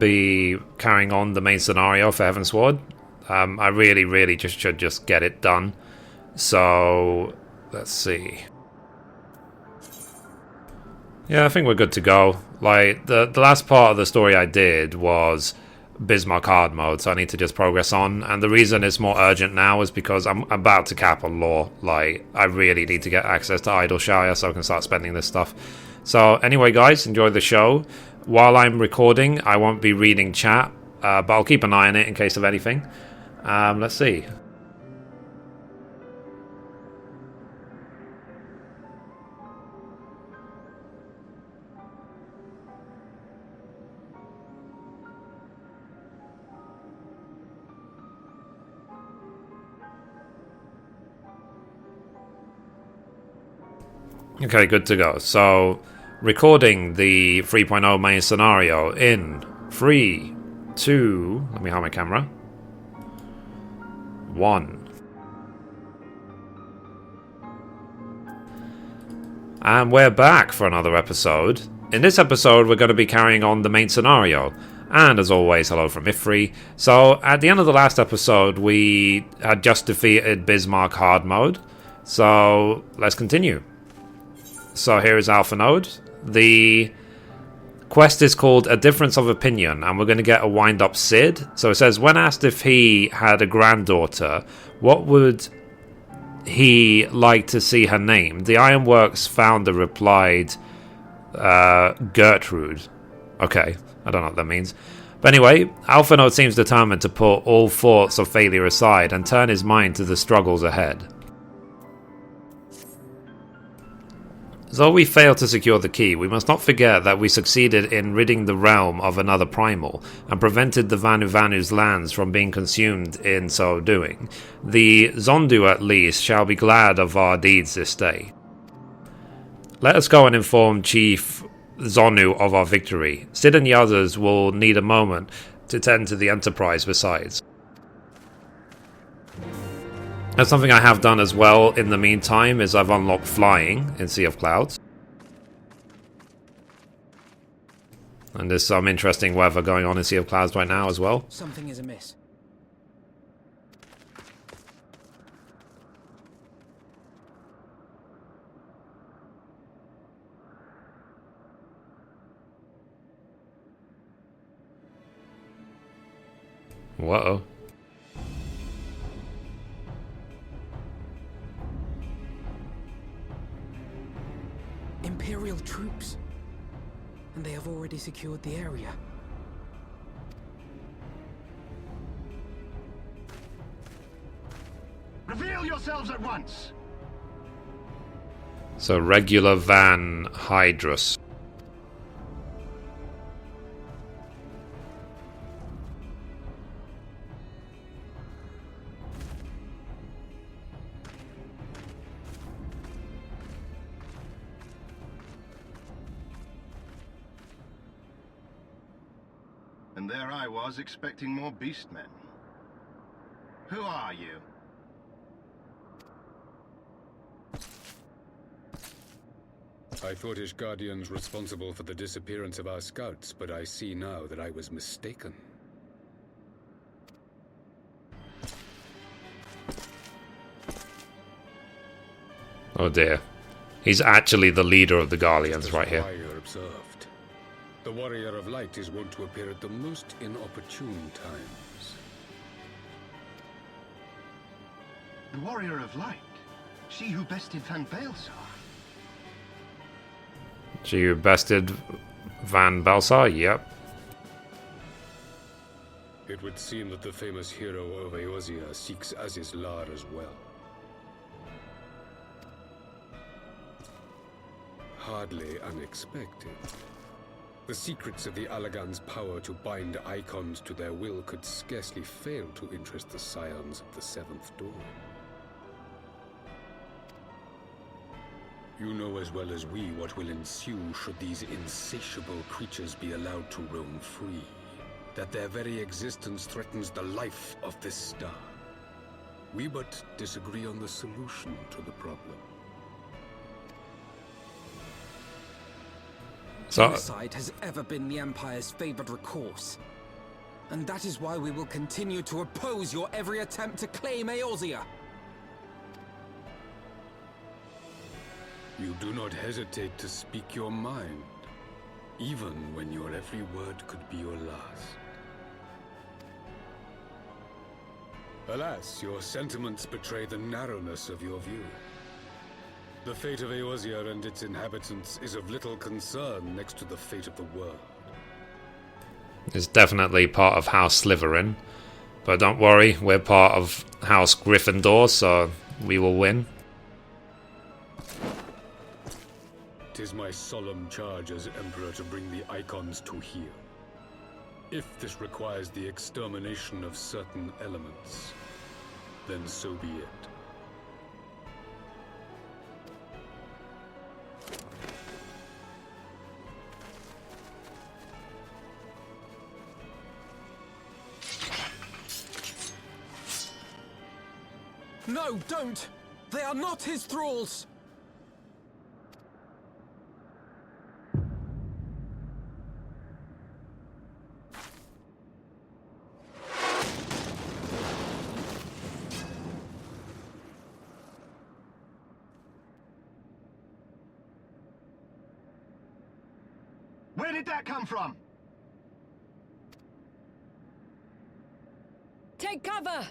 Be carrying on the main scenario for Heavensward. I really should just get it done. So let's see. Yeah, I think we're good to go. Like the last part of the story I did was Bismarck hard mode, so I need to just progress on. And the reason it's more urgent now is because I'm about to cap on lore. Like I really need to get access to Idleshire so I can start spending this stuff. So anyway, guys, enjoy the show. While I'm recording, I won't be reading chat, but I'll keep an eye on it in case of anything. Let's see. Okay, good to go. So, recording the 3.0 main scenario in 3, 2... Let me hide my camera. 1. And we're back for another episode. In this episode, we're going to be carrying on the main scenario. And as always, hello from Mithrie. So, at the end of the last episode, we had just defeated Bismarck hard mode. So, let's continue. So here is Alpha Node. The quest is called A Difference of Opinion, and we're going to get a wind-up Cid. So it says, when asked if he had a granddaughter, what would he like to see her named? The Ironworks founder replied, Gertrude. Okay, I don't know what that means. But anyway, Alpha Node seems determined to put all thoughts of failure aside and turn his mind to the struggles ahead. Though we failed to secure the key, we must not forget that we succeeded in ridding the realm of another primal, and prevented the Vanu's lands from being consumed in so doing. The Zondu, at least, shall be glad of our deeds this day. Let us go and inform Chief Zonu of our victory. Cid and the others will need a moment to tend to the Enterprise besides. That's something I have done as well in the meantime, is I've unlocked flying in Sea of Clouds. And there's some interesting weather going on in Sea of Clouds right now as well. Something is amiss. Whoa. Imperial troops. And they have already secured the area. Reveal yourselves at once! So regular Van Hydrus. And there I was, expecting more beastmen. Who are you? I thought Ishgardians responsible for the disappearance of our scouts, but I see now that I was mistaken. Oh dear. He's actually the leader of the Garleans right here. Observed. The Warrior of Light is wont to appear at the most inopportune times. The Warrior of Light? She who bested Van Baelsar? She bested Van Baelsar? Yep. It would seem that the famous hero of Eorzea seeks Azizlar as well. Hardly unexpected. The secrets of the Allagan's power to bind icons to their will could scarcely fail to interest the scions of the Seventh Dawn. You know as well as we what will ensue should these insatiable creatures be allowed to roam free. That their very existence threatens the life of this star. We but disagree on the solution to the problem. Genocide has ever been the Empire's favored recourse. And that is why we will continue to oppose your every attempt to claim Eorzea. You do not hesitate to speak your mind, even when your every word could be your last. Alas, your sentiments betray the narrowness of your view. The fate of Eorzea and its inhabitants is of little concern next to the fate of the world. It's definitely part of House Slytherin. But don't worry, we're part of House Gryffindor, so we will win. 'Tis my solemn charge as Emperor to bring the Icons to heel. If this requires the extermination of certain elements, then so be it. No, don't! They are not his thralls! Where did that come from? Take cover!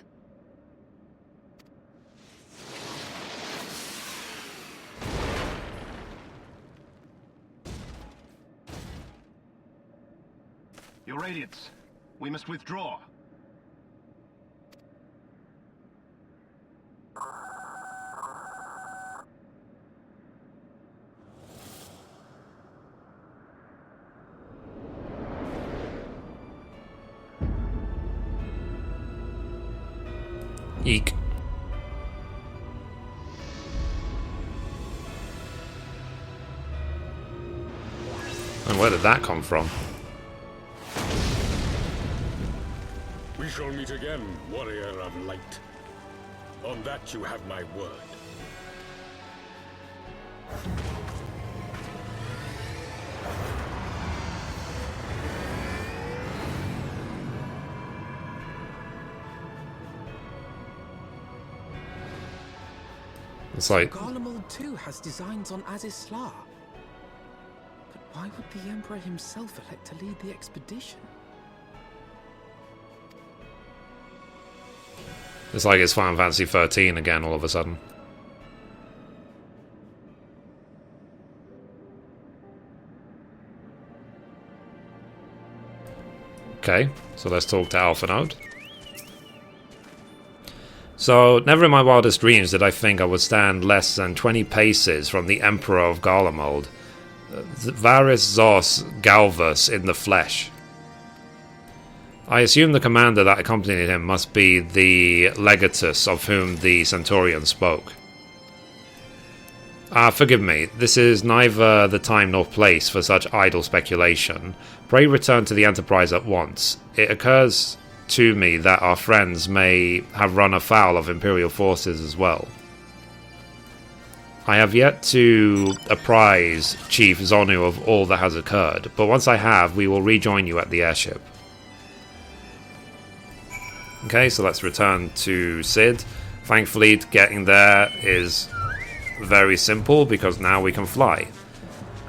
Your Radiance, we must withdraw. Eek. And where did that come from? We shall meet again, warrior of light. On that you have my word. It's like, Garlemald too has designs on Azizlar. But why would the Emperor himself elect to lead the expedition? it's like it's Final Fantasy XIII again all of a sudden. Okay, so let's talk to Alpha Node. So, never in my wildest dreams did I think I would stand less than 20 paces from the Emperor of Garlemald, Varys Zos Galvus in the flesh. I assume the commander that accompanied him must be the Legatus of whom the Centaurian spoke. Forgive me, this is neither the time nor place for such idle speculation. Pray return to the Enterprise at once. It occurs to me that our friends may have run afoul of Imperial forces as well. I have yet to apprise Chief Zonu of all that has occurred, but once I have, we will rejoin you at the airship. Okay, so let's return to Cid. Thankfully, getting there is very simple because now we can fly.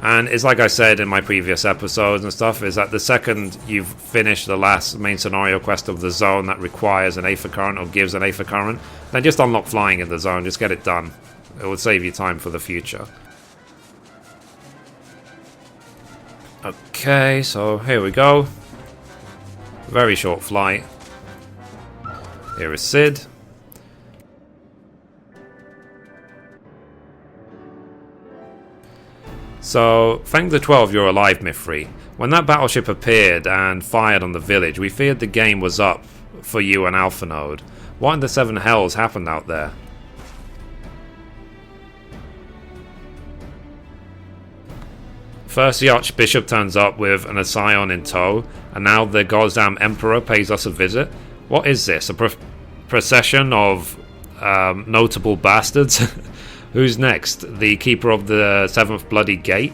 And it's like I said in my previous episodes and stuff, is that the second you've finished the last main scenario quest of the zone that requires an Aether Current or gives an Aether Current, then just unlock flying in the zone, just get it done. It will save you time for the future. Okay, so here we go. Very short flight. Here is Cid. So, thank the 12 you're alive, Mithrie. When that battleship appeared and fired on the village, we feared the game was up for you and Alpha Node. What in the seven hells happened out there? First the Archbishop turns up with an Ascion in tow, and now the goddamn Emperor pays us a visit? What is this, a procession of notable bastards? Who's next? The Keeper of the Seventh Bloody Gate?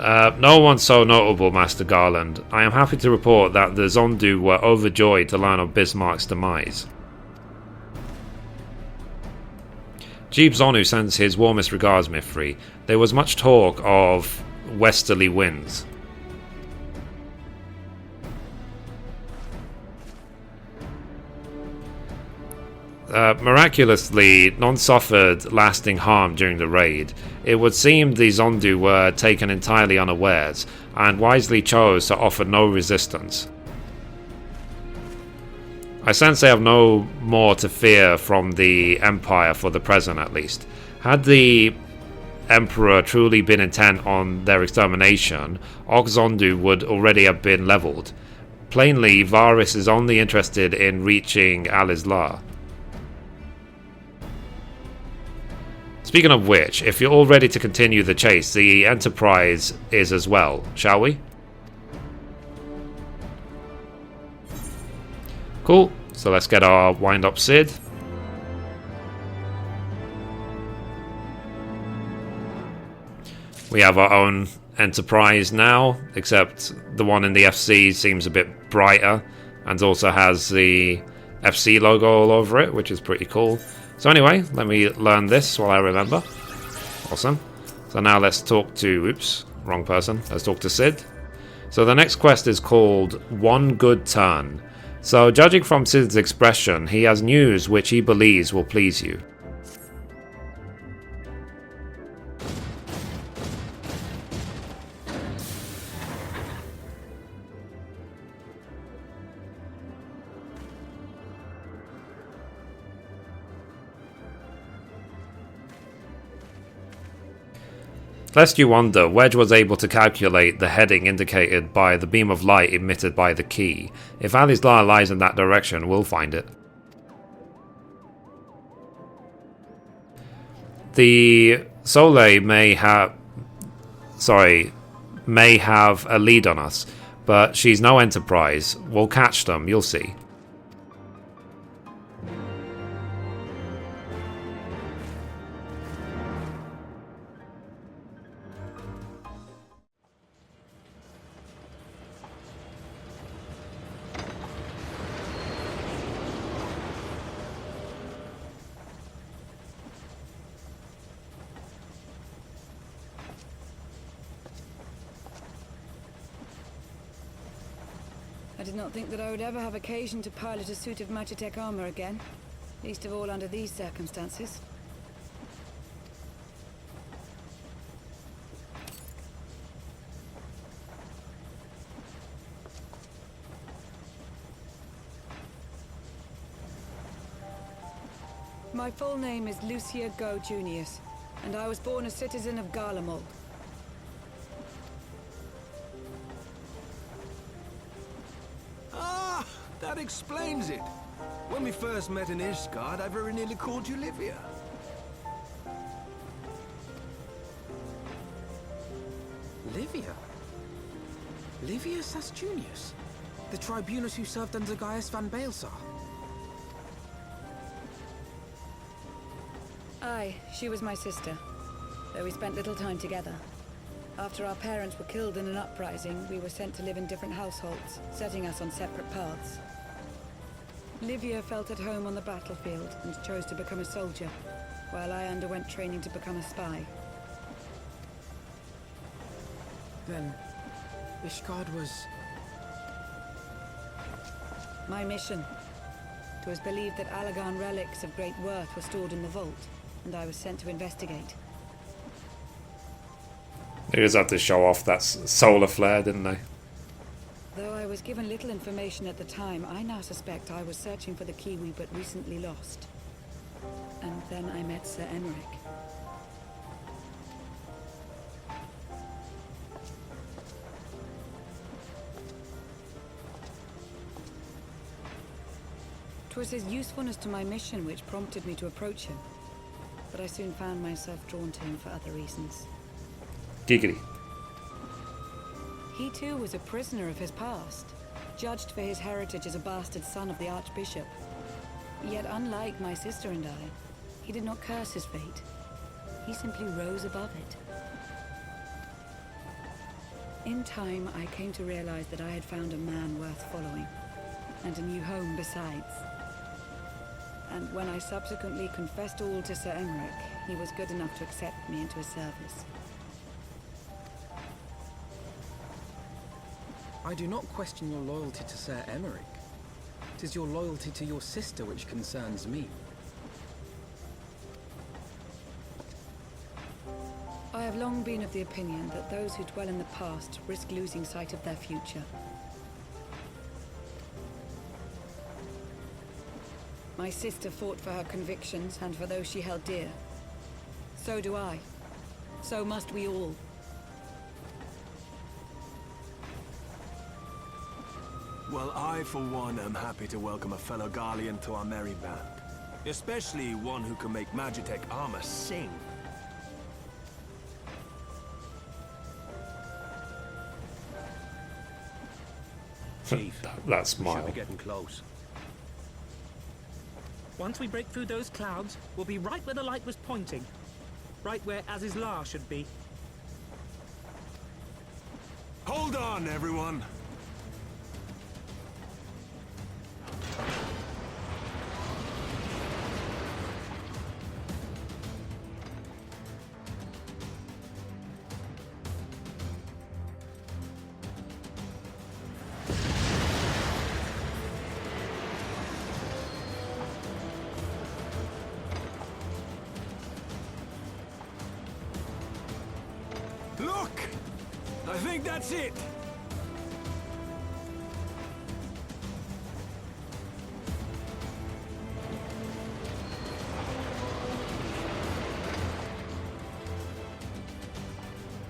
No one so notable, Master Garland. I am happy to report that the Zondu were overjoyed to learn of Bismarck's demise. Jeeb Zonu sends his warmest regards, Mithrie. There was much talk of westerly winds. Miraculously, none suffered lasting harm during the raid. It would seem the Zondu were taken entirely unawares, and wisely chose to offer no resistance. I sense they have no more to fear from the Empire for the present, at least. Had the Emperor truly been intent on their extermination, Zondu would already have been leveled. Plainly, Varys is only interested in reaching Alizlar. Speaking of which, if you're all ready to continue the chase, the Enterprise is as well, shall we? Cool, so let's get our wind-up Sid. We have our own Enterprise now, except the one in the FC seems a bit brighter and also has the FC logo all over it, which is pretty cool. So anyway, let me learn this while I remember. Awesome. So now let's talk to... Oops, wrong person. Let's talk to Sid. So the next quest is called One Good Turn. So judging from Sid's expression, he has news which he believes will please you. Lest you wonder, Wedge was able to calculate the heading indicated by the beam of light emitted by the key. If Alizlar lies in that direction, we'll find it. The Soleil may have a lead on us, but she's no Enterprise. We'll catch them, you'll see. I did not think that I would ever have occasion to pilot a suit of Magitech armor again, least of all under these circumstances. My full name is Lucia Go Junius, and I was born a citizen of Garlemald. That explains it. When we first met in Ishgard, I very nearly called you Livia. Livia? Livia Sasjunius? The tribunus who served under Gaius van Baelsar? Aye, she was my sister, though we spent little time together. After our parents were killed in an uprising, we were sent to live in different households, setting us on separate paths. Livia felt at home on the battlefield and chose to become a soldier, while I underwent training to become a spy. Then, Ishgard was... my mission. It was believed that Allagan relics of great worth were stored in the vault, and I was sent to investigate. They just had to show off that solar flare, didn't they? Though I was given little information at the time, I now suspect I was searching for the key we but recently lost. And then I met Sir Enric. It was his usefulness to my mission which prompted me to approach him, but I soon found myself drawn to him for other reasons. Giggity. He too was a prisoner of his past, judged for his heritage as a bastard son of the Archbishop. Yet unlike my sister and I, he did not curse his fate. He simply rose above it. In time, I came to realize that I had found a man worth following, and a new home besides. And when I subsequently confessed all to Sir Emmerich, he was good enough to accept me into his service. I do not question your loyalty to Sir Emmerich. It is your loyalty to your sister which concerns me. I have long been of the opinion that those who dwell in the past risk losing sight of their future. My sister fought for her convictions and for those she held dear. So do I. So must we all. Well, I, for one, am happy to welcome a fellow Garlean to our merry band. Especially one who can make Magitech armor sing. Chief, That smile. should be getting close. Once we break through those clouds, we'll be right where the light was pointing. Right where Aziz's Lair should be. Hold on, everyone! Look! I think that's it!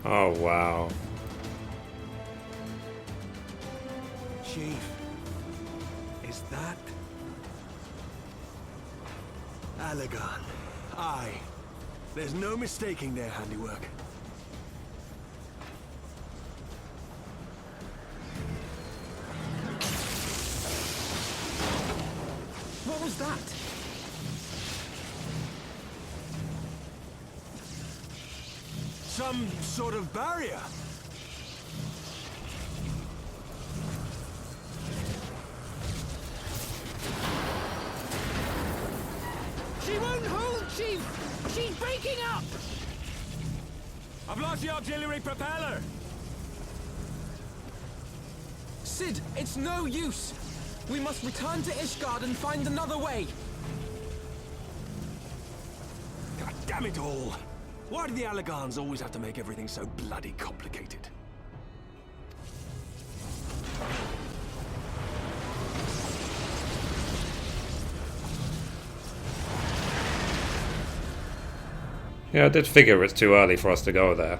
Oh, wow. Chief, is that... Allagan? Aye. There's no mistaking their handiwork. What was that? Some sort of barrier. She won't hold, Chief! She's breaking up! I've lost the auxiliary propeller! Sid, it's no use! We must return to Ishgard and find another way! God damn it all! Why do the Allagans always have to make everything so bloody complicated? Yeah, I did figure it's too early for us to go there.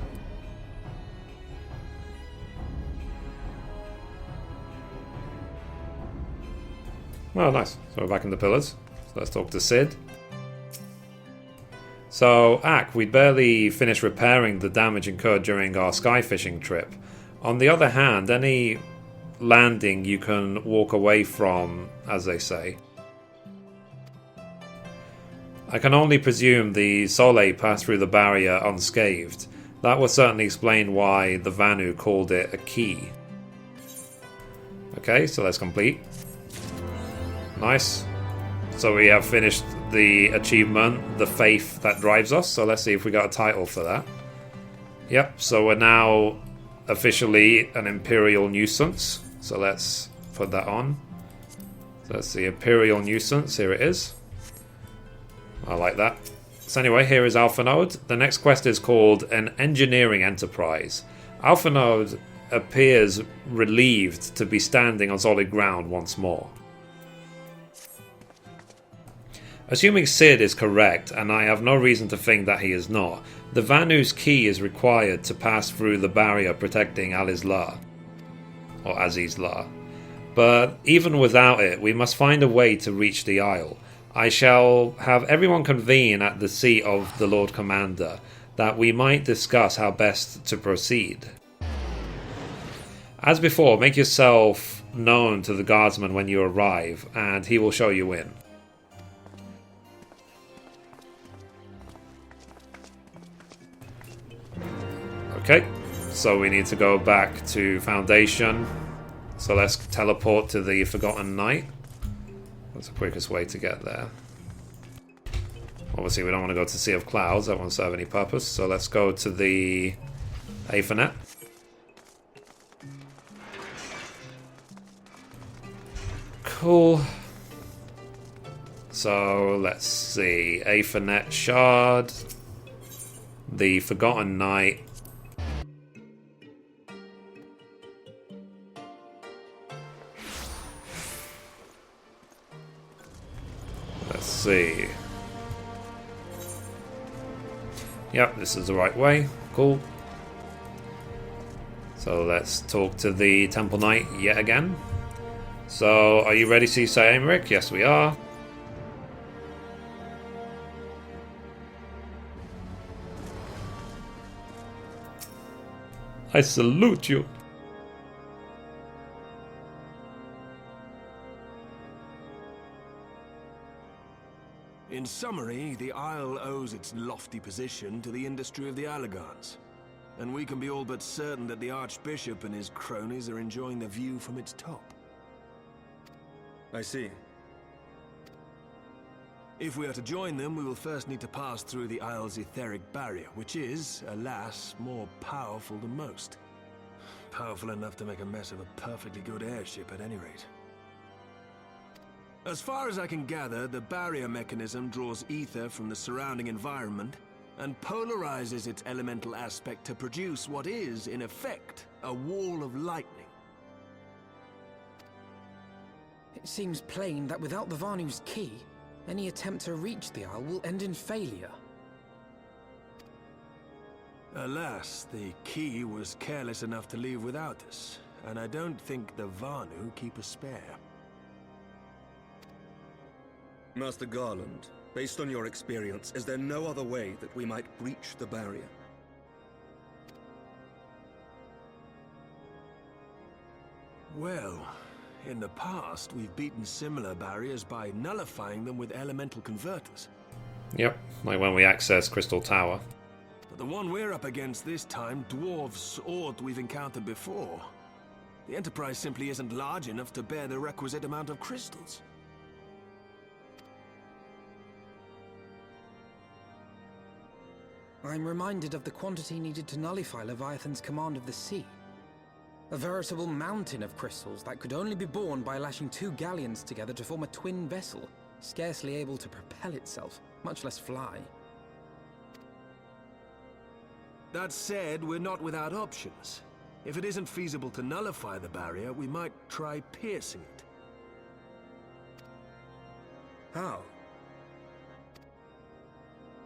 Oh, nice. So we're back in the pillars. So let's talk to Sid. So, Ak, we'd barely finished repairing the damage incurred during our skyfishing trip. On the other hand, any landing you can walk away from, as they say. I can only presume the Soleil passed through the barrier unscathed. That would certainly explain why the Vanu called it a key. Okay, so let's complete. Nice. So we have finished the achievement, The Faith That Drives Us. So let's see if we got a title for that. Yep, so we're now officially an Imperial Nuisance. So let's put that on. So that's the Imperial Nuisance. Here it is. I like that. So anyway, here is Alpha Node. The next quest is called An Engineering Enterprise. Alpha Node appears relieved to be standing on solid ground once more. Assuming Sid is correct, and I have no reason to think that he is not, the Vanu's key is required to pass through the barrier protecting Aziz's Lair. Or Aziz's Lair. But even without it, we must find a way to reach the Isle. I shall have everyone convene at the seat of the Lord Commander, that we might discuss how best to proceed. As before, make yourself known to the guardsman when you arrive, and he will show you in. Okay, So we need to go back to Foundation. So let's teleport to the Forgotten Night. That's the quickest way to get there. Obviously we don't want to go to Sea of Clouds, that won't serve any purpose. So let's go to the Aethernet. Cool. So let's see. Aethernet Shard. The Forgotten Night. Let's see. Yep, this is the right way. Cool. So let's talk to the Temple Knight yet again. So, are you ready, Sisay Aymeric? Yes, we are. I salute you. In summary, the Isle owes its lofty position to the industry of the Allagans. And we can be all but certain that the Archbishop and his cronies are enjoying the view from its top. I see. If we are to join them, we will first need to pass through the Isle's etheric barrier, which is, alas, more powerful than most. Powerful enough to make a mess of a perfectly good airship at any rate. As far as I can gather, the barrier mechanism draws ether from the surrounding environment and polarizes its elemental aspect to produce what is, in effect, a wall of lightning. It seems plain that without the Vanu's key, any attempt to reach the Isle will end in failure. Alas, the key was careless enough to leave without us, and I don't think the Vanu keep a spare. Master Garland, based on your experience, is there no other way that we might breach the barrier? Well, in the past, we've beaten similar barriers by nullifying them with elemental converters. Yep, like when we access Crystal Tower. But the one we're up against this time dwarfs all we've encountered before. The Enterprise simply isn't large enough to bear the requisite amount of crystals. I'm reminded of the quantity needed to nullify Leviathan's command of the sea. A veritable mountain of crystals that could only be borne by lashing two galleons together to form a twin vessel, scarcely able to propel itself, much less fly. That said, we're not without options. If it isn't feasible to nullify the barrier, we might try piercing it. How?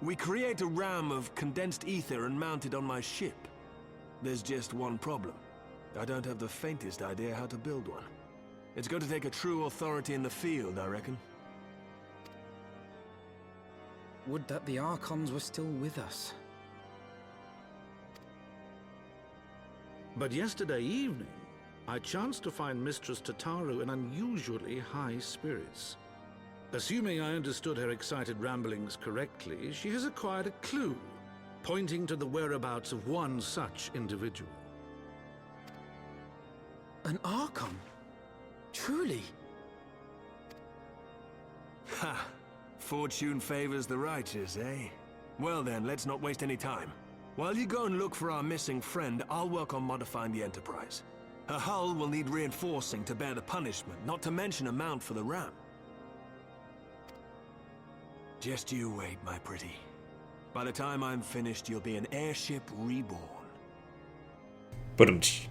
We create a ram of condensed ether and mount it on my ship. There's just one problem. I don't have the faintest idea how to build one. It's going to take a true authority in the field, I reckon. Would that the Archons were still with us. But yesterday evening, I chanced to find Mistress Tataru in unusually high spirits. Assuming I understood her excited ramblings correctly, she has acquired a clue, pointing to the whereabouts of one such individual. An Archon? Truly? Ha! Fortune favors the righteous, eh? Well then, let's not waste any time. While you go and look for our missing friend, I'll work on modifying the Enterprise. Her hull will need reinforcing to bear the punishment, not to mention a mount for the ram. Just you wait, my pretty. By the time I'm finished, you'll be an airship reborn. Ba-dum-tsh.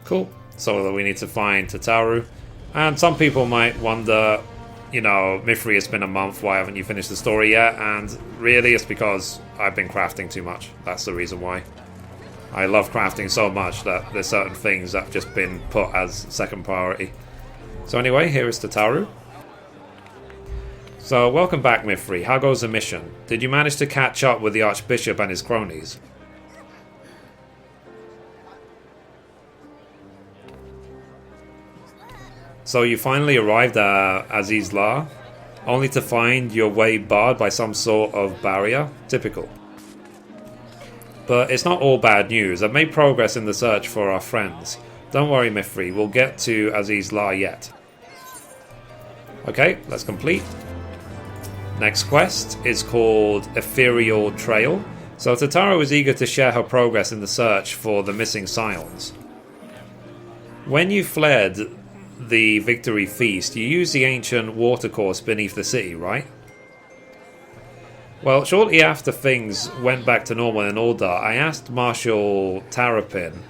Cool. So we need to find Tataru. And some people might wonder, you know, Mithrie, it's been a month, why haven't you finished the story yet? And really, it's because I've been crafting too much. That's the reason why. I love crafting so much that there's certain things that have just been put as second priority. So anyway, here is Tataru. So, welcome back, Mithrie. How goes the mission? Did you manage to catch up with the Archbishop and his cronies? So you finally arrived at Aziz La, only to find your way barred by some sort of barrier? Typical. But it's not all bad news. I've made progress in the search for our friends. Don't worry, Mithrie, we'll get to Aziz La yet. Okay, let's complete. Next quest is called Ethereal Trail. So Tataru is eager to share her progress in the search for the missing scions. When you fled the Victory Feast, you used the ancient watercourse beneath the city, right? Well, shortly after things went back to normal in Uldar, I asked Marshal Terrapin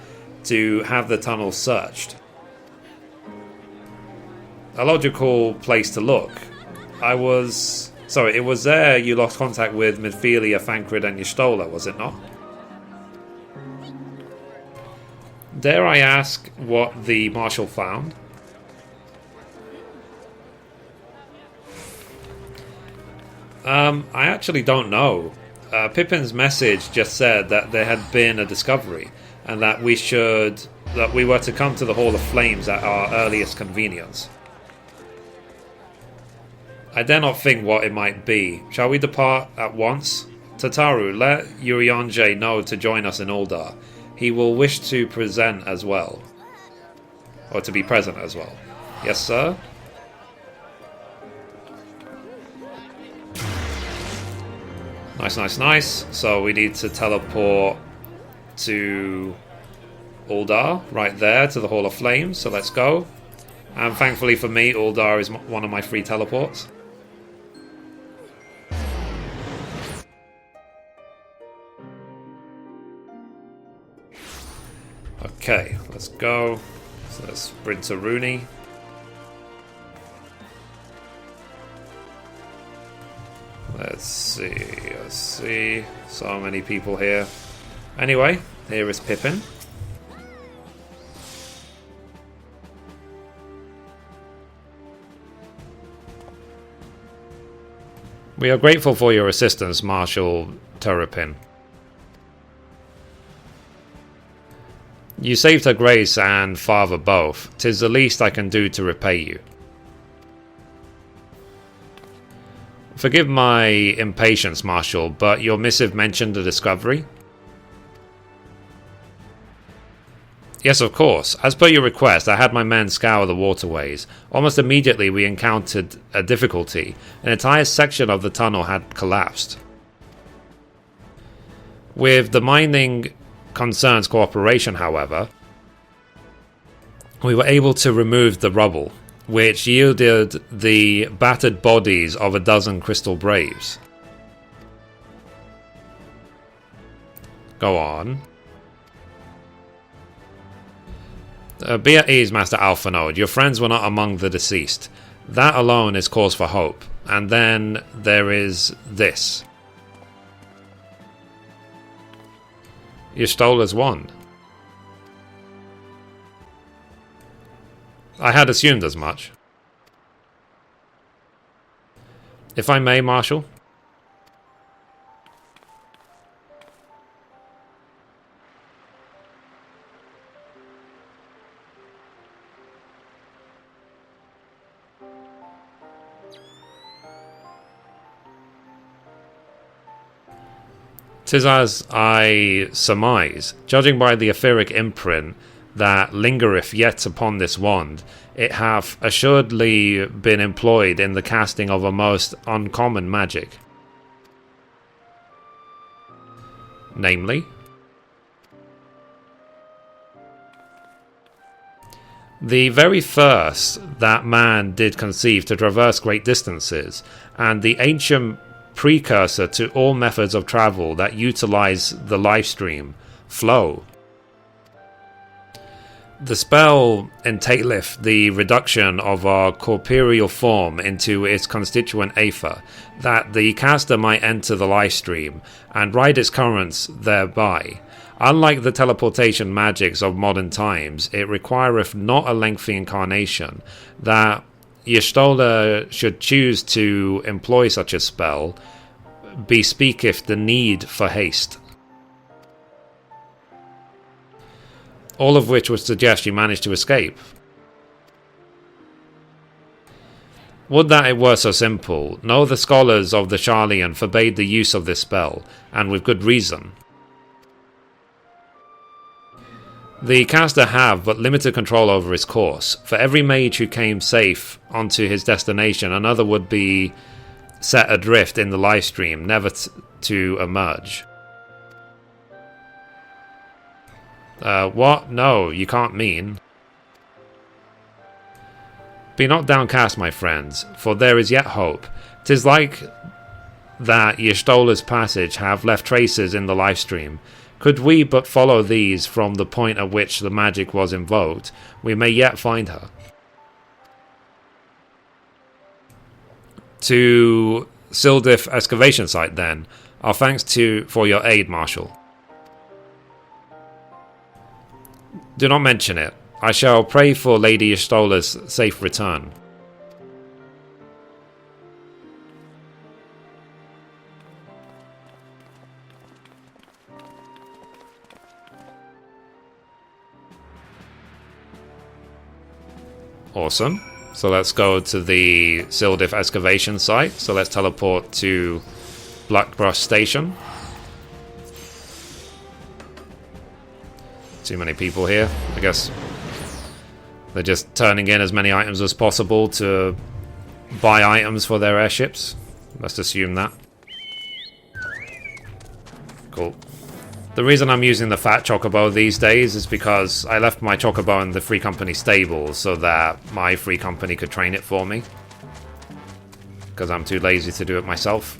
to have the tunnel searched. A logical place to look. It was there you lost contact with Midphilia, Thancred and Y'shtola, was it not? Dare I ask what the Marshal found? I actually don't know. Pippin's message just said that there had been a discovery, and that we were to come to the Hall of Flames at our earliest convenience. I dare not think what it might be. Shall we depart at once? Tataru, let Urianger know to join us in Uldar. He will wish to present as well. Or to be present as well. Yes, sir? Nice. So we need to teleport to Uldar, right there, to the Hall of Flames. So let's go. And thankfully for me, Uldar is one of my free teleports. Okay, let's go. So let's sprint to Rooney. Let's see. So many people here. Anyway, here is Pippin. We are grateful for your assistance, Marshal Terrapin. You saved her grace and father both. 'Tis the least I can do to repay you. Forgive my impatience, Marshal, but your missive mentioned the discovery? Yes, of course. As per your request, I had my men scour the waterways. Almost immediately we encountered a difficulty. An entire section of the tunnel had collapsed. With the mining concern's cooperation, however, we were able to remove the rubble, which yielded the battered bodies of a dozen Crystal Braves. Go on. Be at ease, Master Alphanode. Your friends were not among the deceased. That alone is cause for hope. And then there is this. Y'shtola's wand. I had assumed as much. If I may, Marshal. "'Tis as I surmise, judging by the etheric imprint that lingereth yet upon this wand, it hath assuredly been employed in the casting of a most uncommon magic." Namely? The very first that man did conceive to traverse great distances, and the ancient precursor to all methods of travel that utilize the lifestream, flow. The spell entaileth the reduction of our corporeal form into its constituent aether, that the caster might enter the lifestream and ride its currents thereby. Unlike the teleportation magics of modern times, it requireth not a lengthy incarnation, that Y'shtola should choose to employ such a spell bespeaketh the need for haste. All of which would suggest you managed to escape. Would that it were so simple. No, the scholars of the Sharlayan forbade the use of this spell, and with good reason. The caster have but limited control over his course. For every mage who came safe onto his destination, another would be set adrift in the livestream, never to emerge. What? No, you can't mean. Be not downcast, my friends, for there is yet hope. 'Tis like that Y'shtola's passage have left traces in the livestream. Could we but follow these from the point at which the magic was invoked, we may yet find her. To Sildif excavation site then. Our thanks for your aid, Marshal. Do not mention it. I shall pray for Lady Y'shtola's safe return. Awesome. So let's go to the Sildif excavation site. So let's teleport to Blackbrush Station. Too many people here. I guess they're just turning in as many items as possible to buy items for their airships. Let's assume that. Cool. The reason I'm using the fat chocobo these days is because I left my chocobo in the Free Company stable so that my Free Company could train it for me. Because I'm too lazy to do it myself.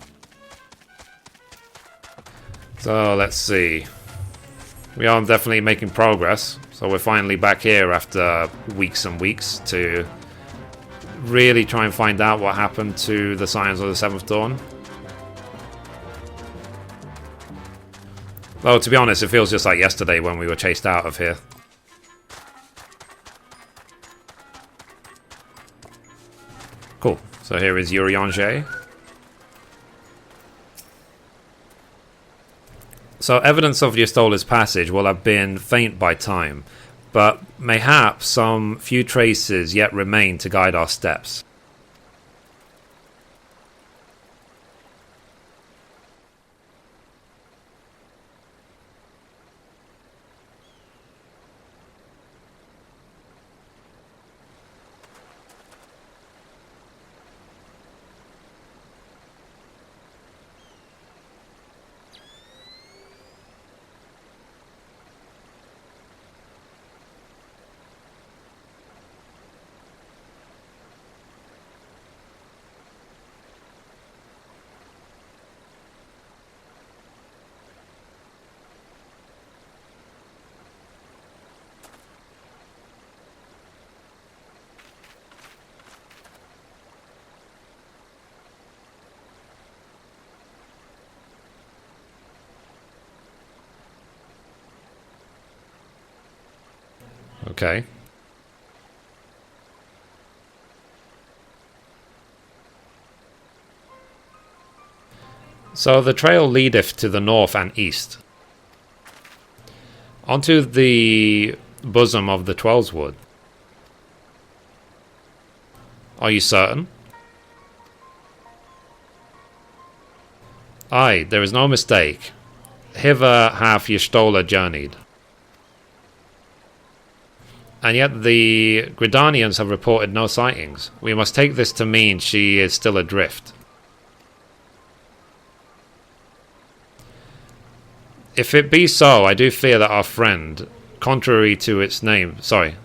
So let's see. We are definitely making progress. So we're finally back here after weeks and weeks to really try and find out what happened to the Scions of the Seventh Dawn. Though, to be honest, it feels just like yesterday when we were chased out of here. Cool. So here is Urianger. So evidence of Y'shtola's passage will have been faint by time, but mayhap some few traces yet remain to guide our steps. Okay. So the trail leadeth to the north and east. Onto the bosom of the Twelveswood. Are you certain? Aye, there is no mistake. Hither hath Y'shtola journeyed. And yet the Gridanians have reported no sightings. We must take this to mean she is still adrift. If it be so, I do fear that our friend, contrary to its name... Sorry.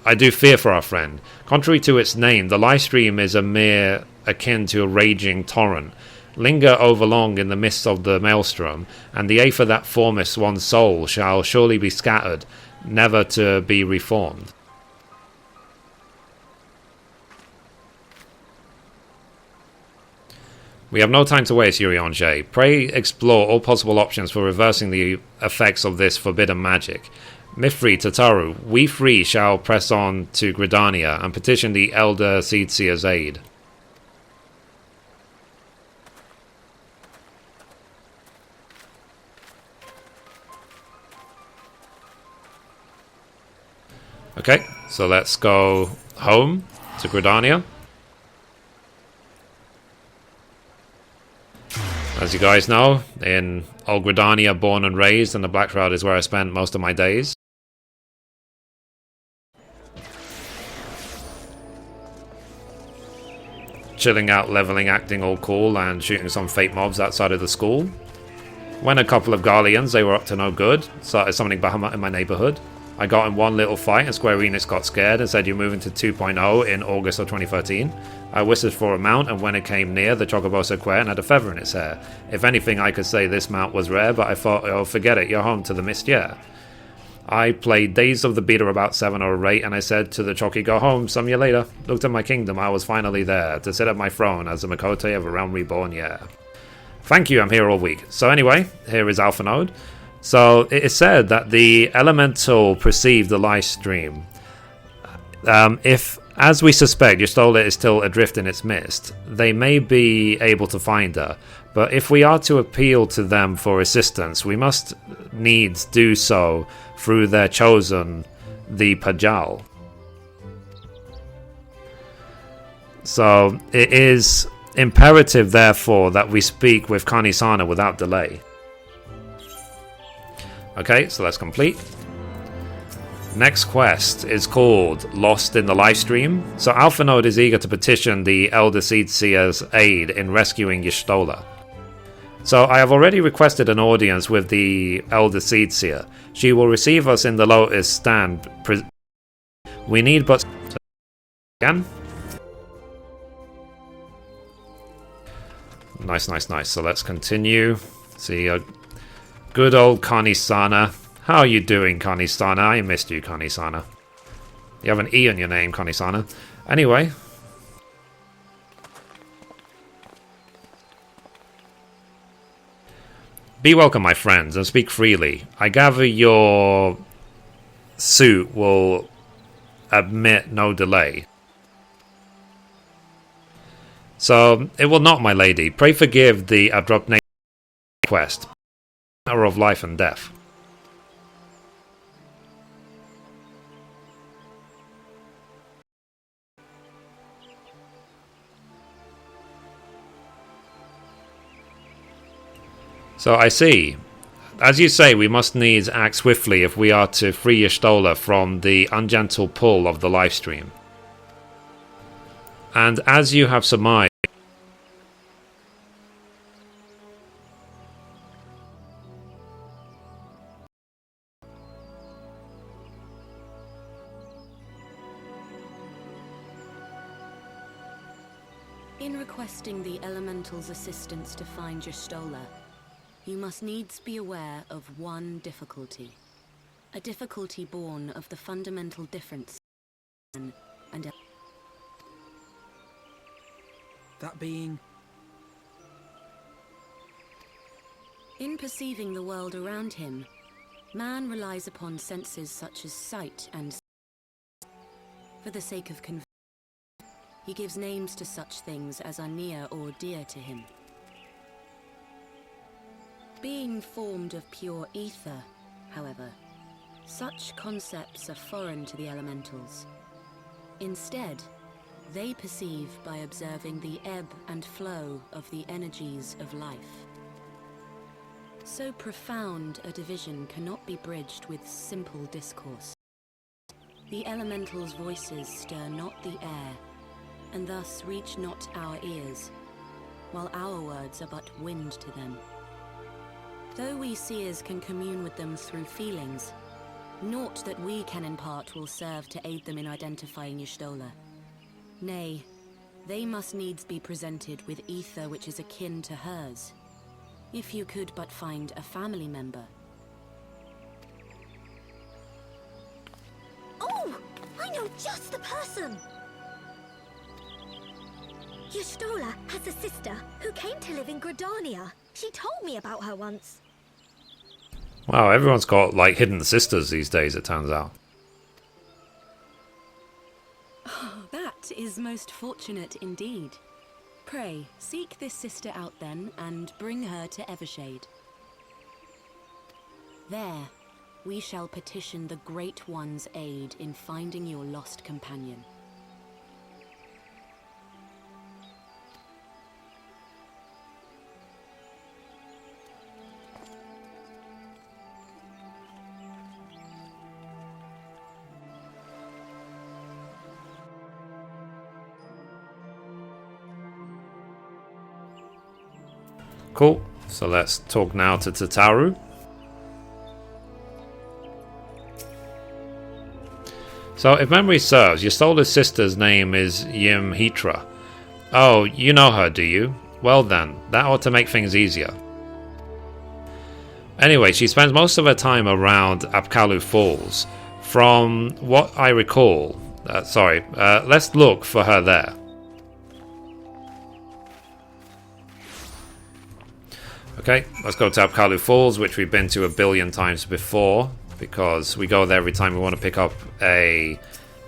I do fear for our friend. Contrary to its name, the livestream is a mere akin to a raging torrent. Linger overlong in the midst of the maelstrom, and the aether that formeth one's soul shall surely be scattered, never to be reformed. We have no time to waste, Urianger. Pray explore all possible options for reversing the effects of this forbidden magic. Mithrie, Tataru, we three shall press on to Gridania and petition the Elder Seedseer's aid. Okay, so let's go home to Gridania. As you guys know, in Old Gridania, born and raised, and the Black Shroud is where I spent most of my days. Chilling out, leveling, acting all cool, and shooting some fake mobs outside of the school. When a couple of Garleans, they were up to no good, started summoning Bahamut in my neighborhood. I got in one little fight and Square Enix got scared and said you're moving to 2.0 in August of 2013. I whistled for a mount, and when it came near, the Chocobo said queer and had a feather in its hair. If anything, I could say this mount was rare, but I thought, oh, forget it, you're home to the mist, yeah. I played Days of the Beta about 7 or 8, and I said to the Choki, go home, some year later. Looked at my kingdom, I was finally there, to sit at my throne as the Makote of A Realm Reborn, yeah. Thank you, I'm here all week. So anyway, here is Alpha Node. So it is said that the elemental perceived the live stream. If, as we suspect, Y'shtola is still adrift in its mist, they may be able to find her. But if we are to appeal to them for assistance, we must needs do so through their chosen, the Pajal. So it is imperative, therefore, that we speak with Kanisana without delay. Okay, so that's complete. Next quest is called Lost in the Livestream. So Alpha Node is eager to petition the Elder Seedseer's aid in rescuing Y'shtola. So I have already requested an audience with the Elder Seedseer. She will receive us in the Lotus Stand. We need but... Again? Nice, nice, nice. So let's continue. See, good old Kanisana. How are you doing, Kanisana? I missed you, Kanisana. You have an E on your name, Kanisana. Anyway. Be welcome, my friends, and speak freely. I gather your suit will admit no delay. So, it will not, my lady. Pray forgive the abrupt nature of the quest. Matter of life and death. So I see. As you say, we must needs act swiftly if we are to free Y'shtola from the ungentle pull of the livestream. And as you have surmised, in requesting the Elemental's assistance to find Y'shtola, you must needs be aware of one difficulty. A difficulty born of the fundamental difference in man and that being? in perceiving the world around him, man relies upon senses such as sight and for the sake of convenience. He gives names to such things as are near or dear to him. Being formed of pure ether, however, such concepts are foreign to the elementals. Instead, they perceive by observing the ebb and flow of the energies of life. So profound a division cannot be bridged with simple discourse. The elementals' voices stir not the air, and thus reach not our ears, while our words are but wind to them. Though we seers can commune with them through feelings, naught that we can impart will serve to aid them in identifying Y'shtola. Nay, they must needs be presented with ether which is akin to hers, if you could but find a family member. Oh! I know just the person! Y'shtola has a sister who came to live in Gridania. She told me about her once. Wow, everyone's got, like, hidden sisters these days, it turns out. Oh, that is most fortunate indeed. Pray, seek this sister out then, and bring her to Evershade. There, we shall petition the Great One's aid in finding your lost companion. Cool. So let's talk now to Tataru. So if memory serves, your Stola's sister's name is Mithrie. Oh, you know her, do you? Well then, that ought to make things easier. Anyway, she spends most of her time around Apkalu Falls. From what I recall... let's look for her there. Okay, let's go to Apkalu Falls, which we've been to 1 billion times before, because we go there every time we want to pick up a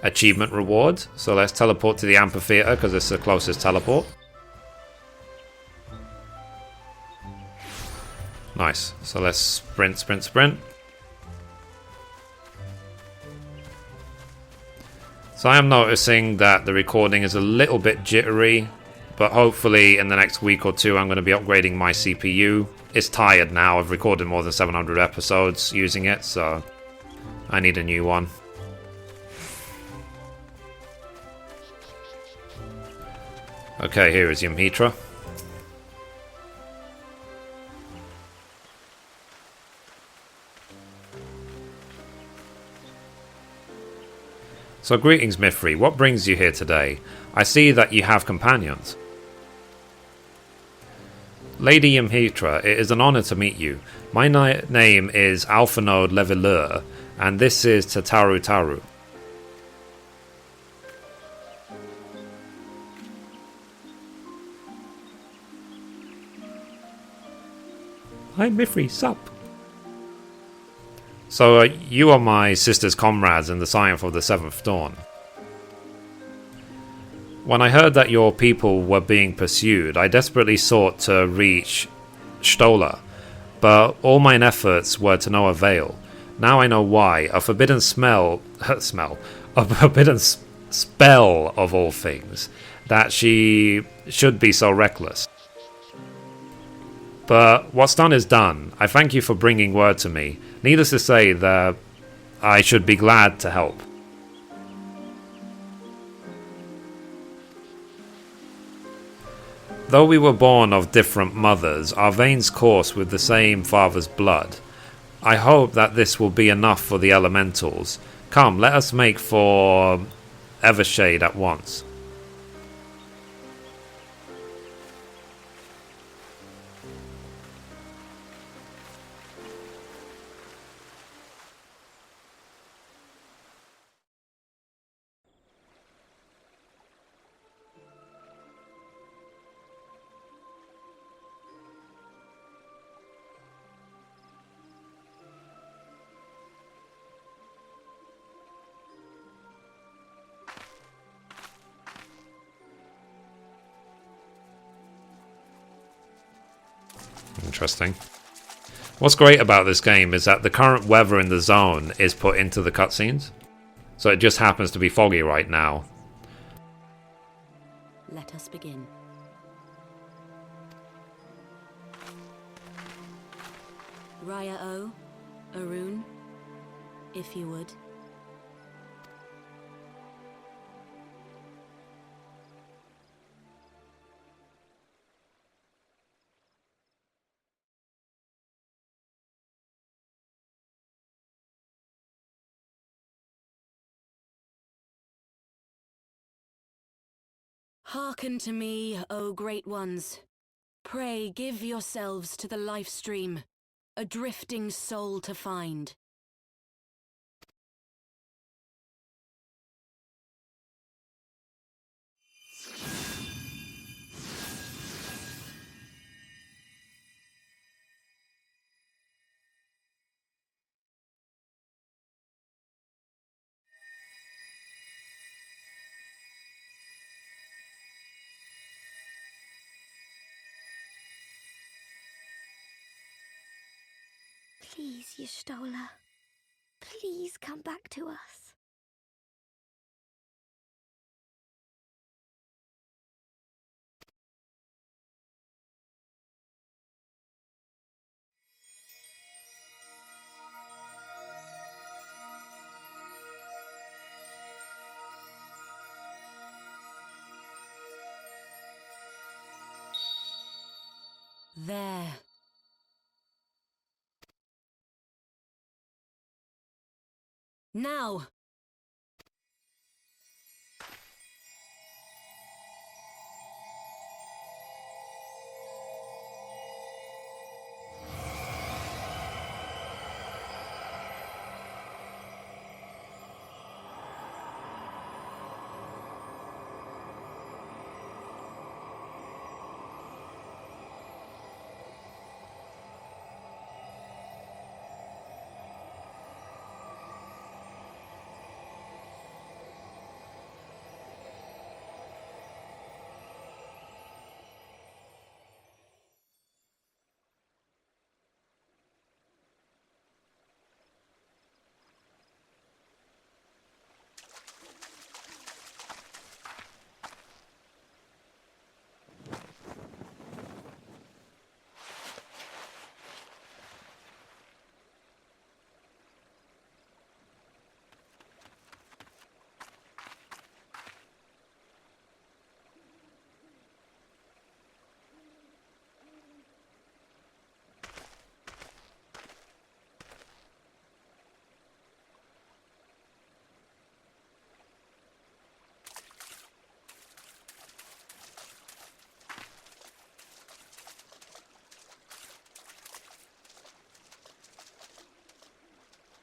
achievement reward. So let's teleport to the amphitheater, because it's the closest teleport. Nice. So let's sprint. So I am noticing that the recording is a little bit jittery, but hopefully in the next week or two I'm going to be upgrading my CPU. It's tired now, I've recorded more than 700 episodes using it, so I need a new one. Okay, here is Mithrie. So greetings, Mithrie. What brings you here today? I see that you have companions. Lady Mithrie, it is an honor to meet you. My name is Alphanode Leveleur, and this is Tataru Taru. Hi, Mithrie, sup? So, you are my sister's comrades in the Scion of the Seventh Dawn. When I heard that your people were being pursued, I desperately sought to reach Stola, but all mine efforts were to no avail. Now I know why. A forbidden spell of all things, that she should be so reckless. But what's done is done. I thank you for bringing word to me. Needless to say that I should be glad to help. Though we were born of different mothers, our veins course with the same father's blood. I hope that this will be enough for the elementals. Come, let us make for Evershade at once. Interesting. What's great about this game is that the current weather in the zone is put into the cutscenes. So it just happens to be foggy right now. Let us begin. Raya O, Arun, if you would. Hearken to me, O great ones. Pray give yourselves to the life stream, a drifting soul to find. Please, Y'shtola. Please come back to us. There. Now!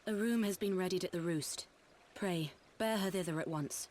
A room has been readied at the roost. Pray, bear her thither at once.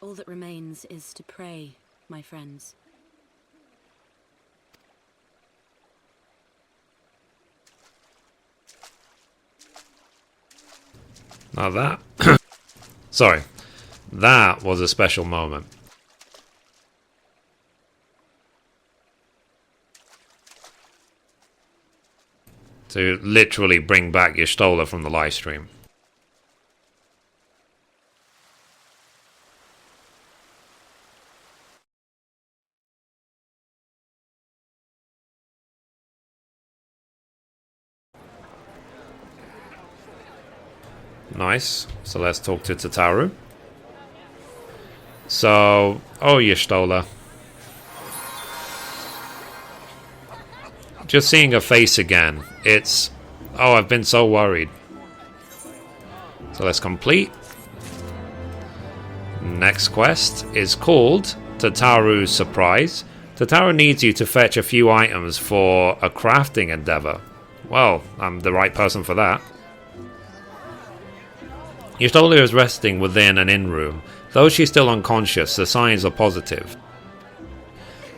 All that remains is to pray, my friends. Now that... Sorry. That was a special moment. To literally bring back Y'shtola from the live stream. Nice. So let's talk to Tataru. So, oh Y'shtola. Just seeing her face again. It's... Oh, I've been so worried. So let's complete. Next quest is called Tataru's Surprise. Tataru needs you to fetch a few items for a crafting endeavor. Well, I'm the right person for that. Y'shtola is resting within an inn room. Though she's still unconscious, the signs are positive.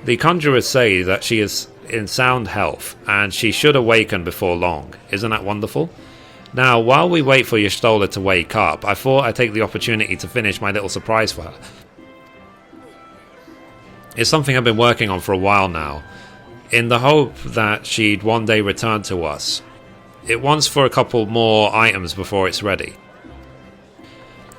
The conjurers say that she is in sound health, and she should awaken before long. Isn't that wonderful? Now, while we wait for Y'shtola to wake up, I thought I'd take the opportunity to finish my little surprise for her. It's something I've been working on for a while now, in the hope that she'd one day return to us. It wants for a couple more items before it's ready.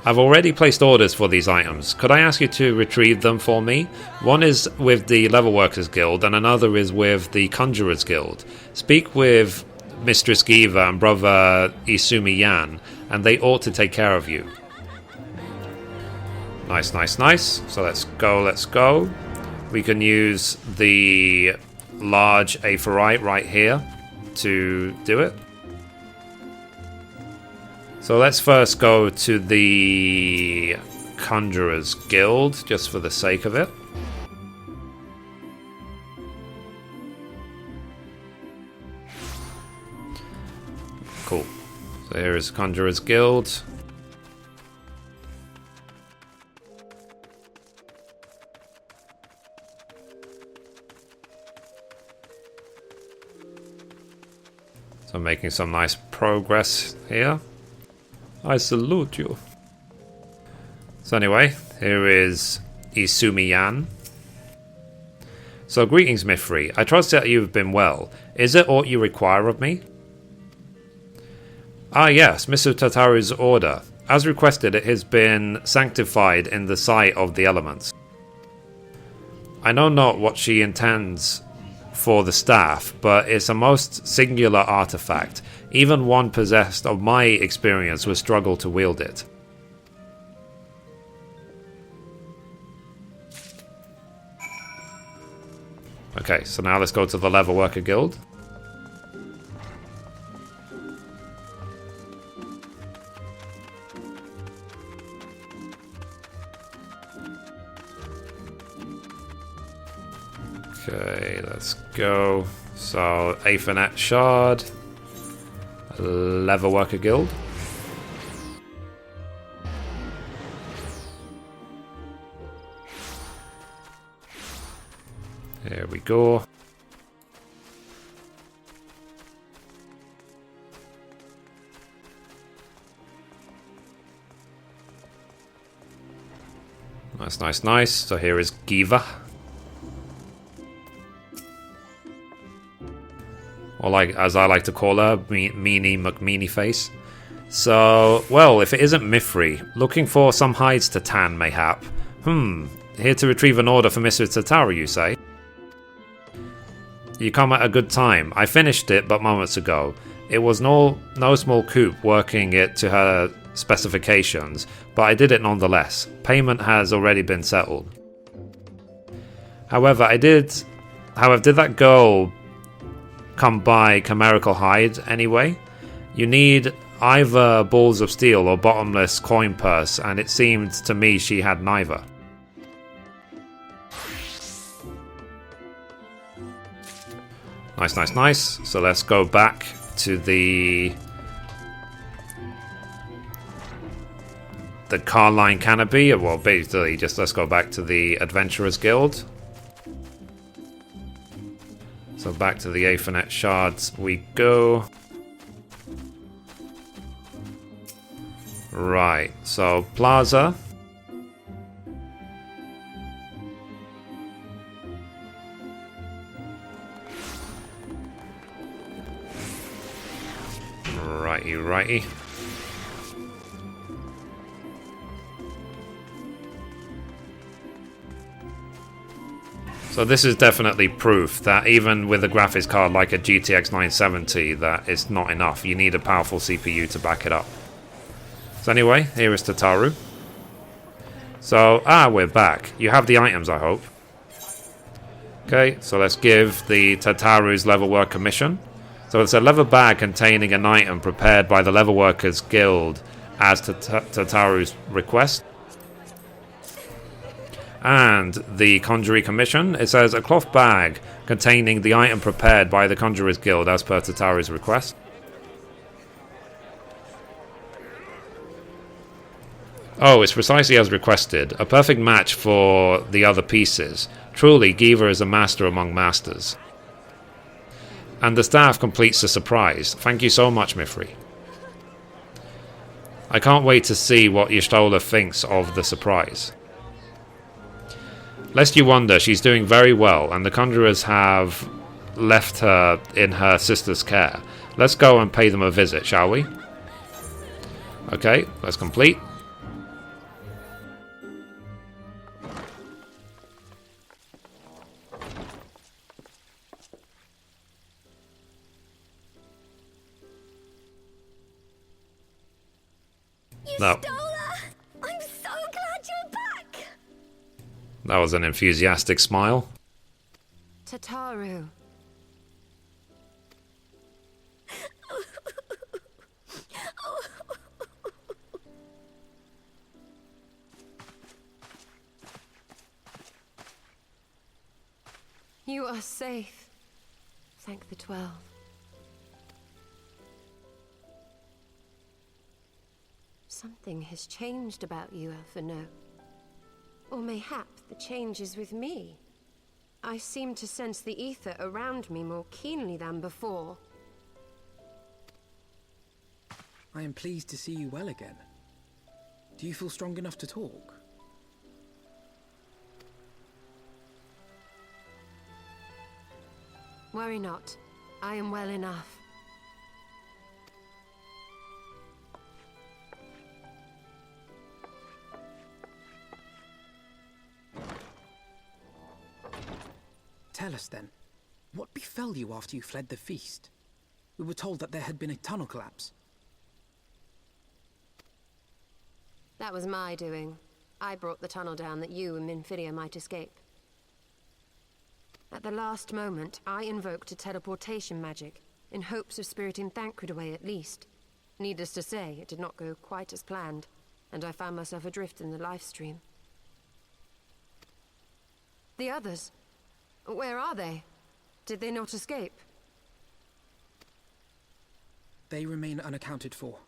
I've already placed orders for these items. Could I ask you to retrieve them for me? One is with the Levelworkers Guild and another is with the Conjurers Guild. Speak with Mistress Giva and Brother Isumi Yan, and they ought to take care of you. Nice, nice, nice. So let's go, let's go. We can use the large Aephorite right here to do it. So let's first go to the Conjurers Guild, just for the sake of it. Cool. So here is Conjurer's Guild. So making some nice progress here. I salute you. So anyway, here is Isumi-yan. So greetings, Mithrie. I trust that you've been well. Is it aught you require of me? Ah yes, Mr. Tataru's order. As requested, it has been sanctified in the sight of the elements. I know not what she intends for the staff, but it's a most singular artifact. Even one possessed of my experience would struggle to wield it. Okay, so now let's go to the Leatherworker Guild. Okay, let's go. So, Aethernet Shard, Leatherworker Guild. Here we go. Nice, nice, nice. So here is Giva. Or like, as I like to call her, Meanie McMeanie Face. So, well, if it isn't Mithrie, looking for some hides to tan, mayhap. Here to retrieve an order for Mr. Tataru, you say? You come at a good time. I finished it but moments ago. It was no small coup working it to her specifications, but I did it nonetheless. Payment has already been settled. However, did that girl come by chimerical hide anyway? You need either balls of steel or bottomless coin purse, and it seemed to me she had neither. Nice, nice, nice. So let's go back to the Carline Canopy. Well, basically, just let's go back to the Adventurers Guild. So back to the Aethernet Shards we go. Right, so Plaza. Righty. So this is definitely proof that even with a graphics card like a GTX 970, that it's not enough. You need a powerful CPU to back it up. So anyway, here is Tataru. So, we're back. You have the items, I hope. Okay, so let's give the Tataru's Leatherworker mission. So it's a leather bag containing an item prepared by the Leatherworkers Guild as Tataru's request. And the Conjurer Commission, it says a cloth bag containing the item prepared by the Conjurers Guild as per Tataru's request. Oh, it's precisely as requested. A perfect match for the other pieces. Truly, Giva is a master among masters. And the staff completes the surprise. Thank you so much, Mithrie. I can't wait to see what Y'shtola thinks of the surprise. Lest you wonder, she's doing very well, and the Conjurers have left her in her sister's care. Let's go and pay them a visit, shall we? Okay, let's complete. No. I'm so glad you're back! That was an enthusiastic smile. Tataru. You are safe. Thank the 12. Something has changed about you, Alphino. Or mayhap the change is with me. I seem to sense the ether around me more keenly than before. I am pleased to see you well again. Do you feel strong enough to talk? Worry not. I am well enough. Tell us then, what befell you after you fled the feast? We were told that there had been a tunnel collapse. That was my doing. I brought the tunnel down that you and Mithrie might escape. At the last moment, I invoked a teleportation magic, in hopes of spiriting Thancred away at least. Needless to say, it did not go quite as planned, and I found myself adrift in the life stream. The others? Where are they? Did they not escape? They remain unaccounted for.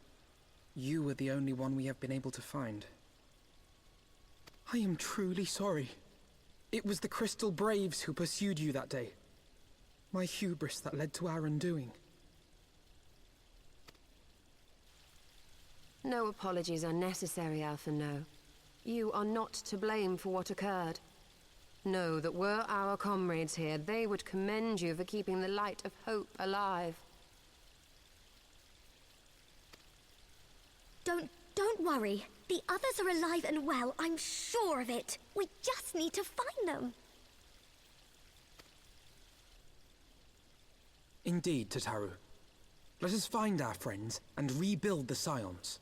You were the only one we have been able to find. I am truly sorry. It was the Crystal Braves who pursued you that day. My hubris that led to our undoing. No apologies are necessary, Alphino. You are not to blame for what occurred. Know that were our comrades here, they would commend you for keeping the light of hope alive. Don't worry. The others are alive and well, I'm sure of it. We just need to find them. Indeed, Tataru. Let us find our friends and rebuild the Scions.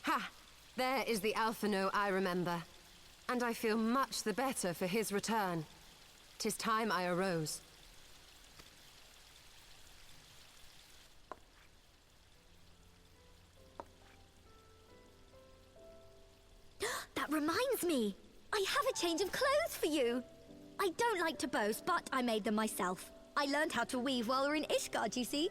Ha! There is the Alphino I remember. And I feel much the better for his return. 'Tis time I arose. That reminds me. I have a change of clothes for you. I don't like to boast, but I made them myself. I learned how to weave while we were in Ishgard, you see.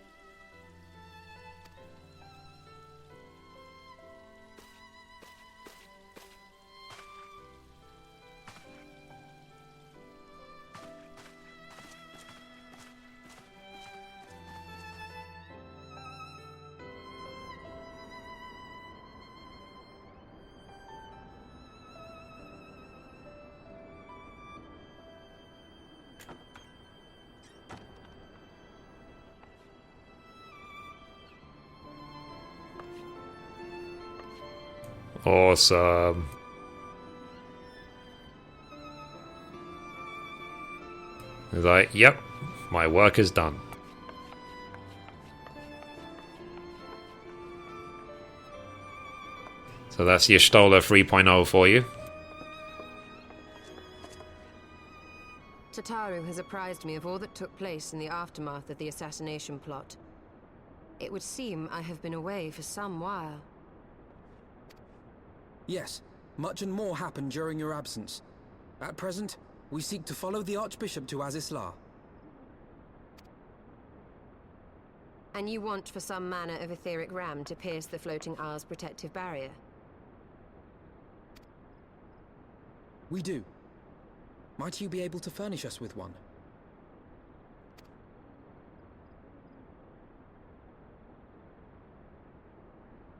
Awesome. He's like, yep, my work is done. So that's your Stola 3.0 for you. Tataru has apprised me of all that took place in the aftermath of the assassination plot. It would seem I have been away for some while. Yes, much and more happened during your absence. At present, we seek to follow the Archbishop to Azisla. And you want for some manner of etheric ram to pierce the floating isle's protective barrier? We do. Might you be able to furnish us with one?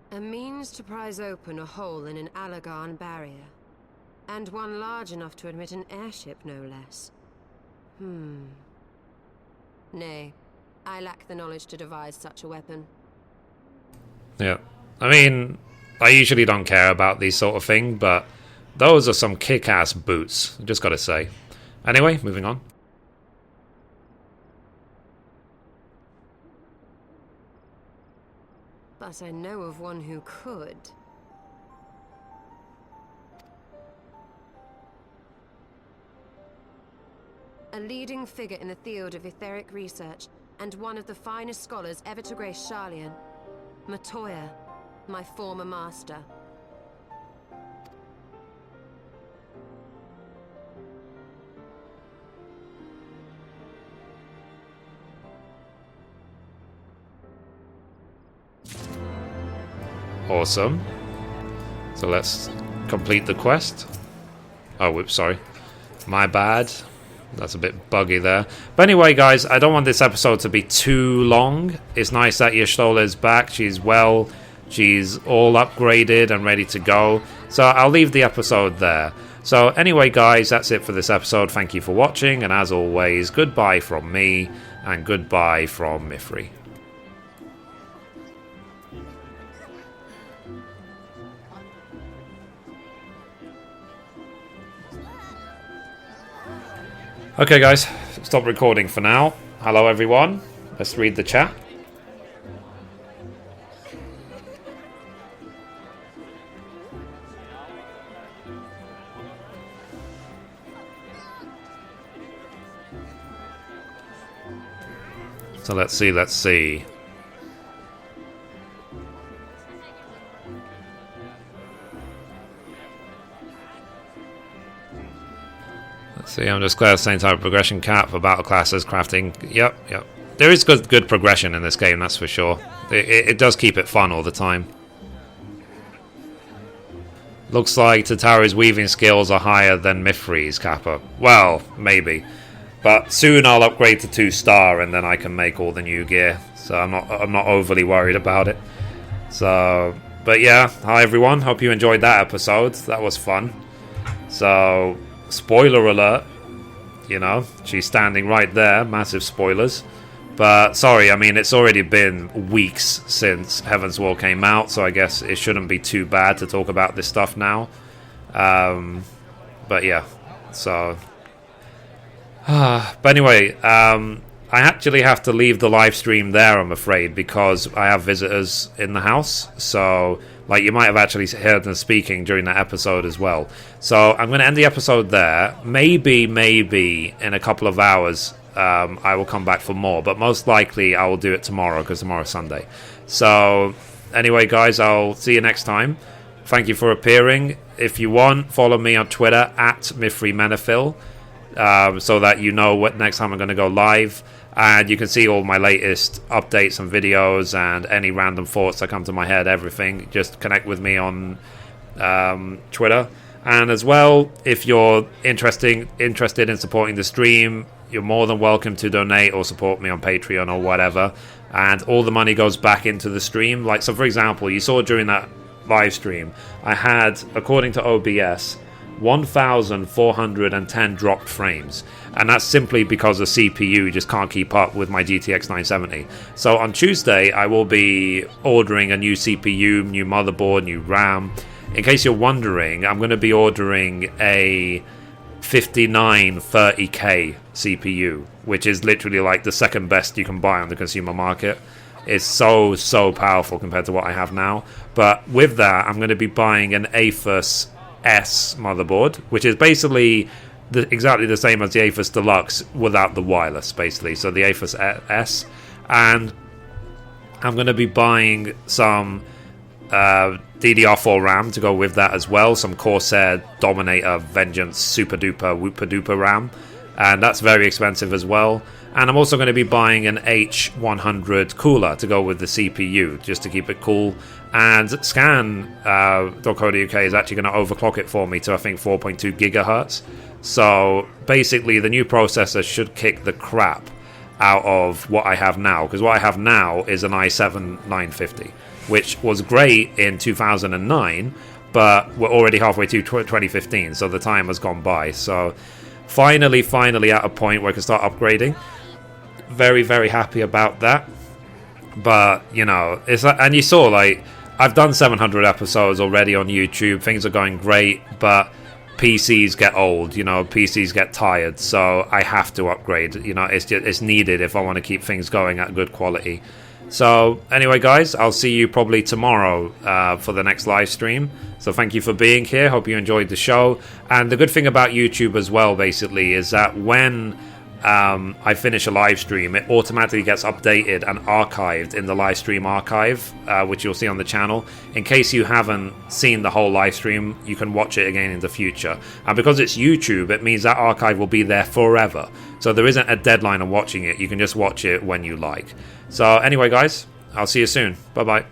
A means to prise open a hole in an Allagan barrier. And one large enough to admit an airship, no less. Nay, I lack the knowledge to devise such a weapon. Yeah. I mean, I usually don't care about these sort of things, but those are some kick-ass boots, I just gotta say. Anyway, moving on. But I know of one who could. A leading figure in the field of etheric research, and one of the finest scholars ever to grace Sharlayan. Matoya, my former master. Awesome. So let's complete the quest. Oh, whoops, sorry. My bad. That's a bit buggy there. But anyway, guys, I don't want this episode to be too long. It's nice that Y'shtola is back. She's well. She's all upgraded and ready to go. So I'll leave the episode there. So anyway, guys, that's it for this episode. Thank you for watching. And as always, goodbye from me and goodbye from Mithrie. Okay, guys, stop recording for now. Hello, everyone. Let's read the chat. So let's see. Let's see, I'm just glad the same type of progression cap for battle classes, crafting. Yep. There is good progression in this game, that's for sure. It does keep it fun all the time. Looks like Tataru's weaving skills are higher than Mithrie's, Kappa. Well, maybe. But soon I'll upgrade to 2-star and then I can make all the new gear. So I'm not overly worried about it. So, but yeah, hi everyone. Hope you enjoyed that episode. That was fun. So, spoiler alert. You know, she's standing right there. Massive spoilers. But sorry, I mean, it's already been weeks since Heavensward came out, so I guess it shouldn't be too bad to talk about this stuff now. But yeah, so... but anyway, I actually have to leave the live stream there, I'm afraid, because I have visitors in the house. So, like, you might have actually heard them speaking during that episode as well. So, I'm going to end the episode there. Maybe in a couple of hours, I will come back for more. But most likely, I will do it tomorrow, because tomorrow's Sunday. So, anyway, guys, I'll see you next time. Thank you for appearing. If you want, follow me on Twitter, @MithriMenafil. So that you know what next time I'm going to go live, and you can see all my latest updates and videos and any random thoughts that come to my head, everything. Just connect with me on Twitter. And as well, if you're interested in supporting the stream, you're more than welcome to donate or support me on Patreon or whatever, and all the money goes back into the stream. Like, so for example, you saw during that live stream I had, according to OBS, 1,410 dropped frames, and that's simply because the CPU just can't keep up with my GTX 970. So on Tuesday I will be ordering a new CPU, new motherboard, new RAM. In case you're wondering, I'm going to be ordering a 5930K CPU, which is literally like the second best you can buy on the consumer market. It's so powerful compared to what I have now. But with that, I'm going to be buying an Asus S motherboard, which is basically exactly the same as the Asus Deluxe without the wireless, basically. So the Asus S, and I'm going to be buying some DDR4 RAM to go with that as well, some Corsair Dominator Vengeance super duper whooper duper RAM, and that's very expensive as well. And I'm also going to be buying an H100 cooler to go with the CPU, just to keep it cool. And Scan.co.uk is actually going to overclock it for me to, I think, 4.2 gigahertz. So basically, the new processor should kick the crap out of what I have now, because what I have now is an i7 950, which was great in 2009, but we're already halfway to 2015, so the time has gone by. So finally at a point where I can start upgrading. Very happy about that. But you know, it's like, and you saw, like, I've done 700 episodes already on YouTube. Things are going great, but PCs get old, you know, PCs get tired, so I have to upgrade. You know, it's needed if I want to keep things going at good quality. So anyway, guys, I'll see you probably tomorrow for the next live stream. So thank you for being here. Hope you enjoyed the show. And the good thing about YouTube as well, basically, is that when I finish a live stream, it automatically gets updated and archived in the live stream archive, which you'll see on the channel. In case you haven't seen the whole live stream, you can watch it again in the future. And because it's YouTube, it means that archive will be there forever. So there isn't a deadline on watching it. You can just watch it when you like. So anyway, guys, I'll see you soon. Bye-bye.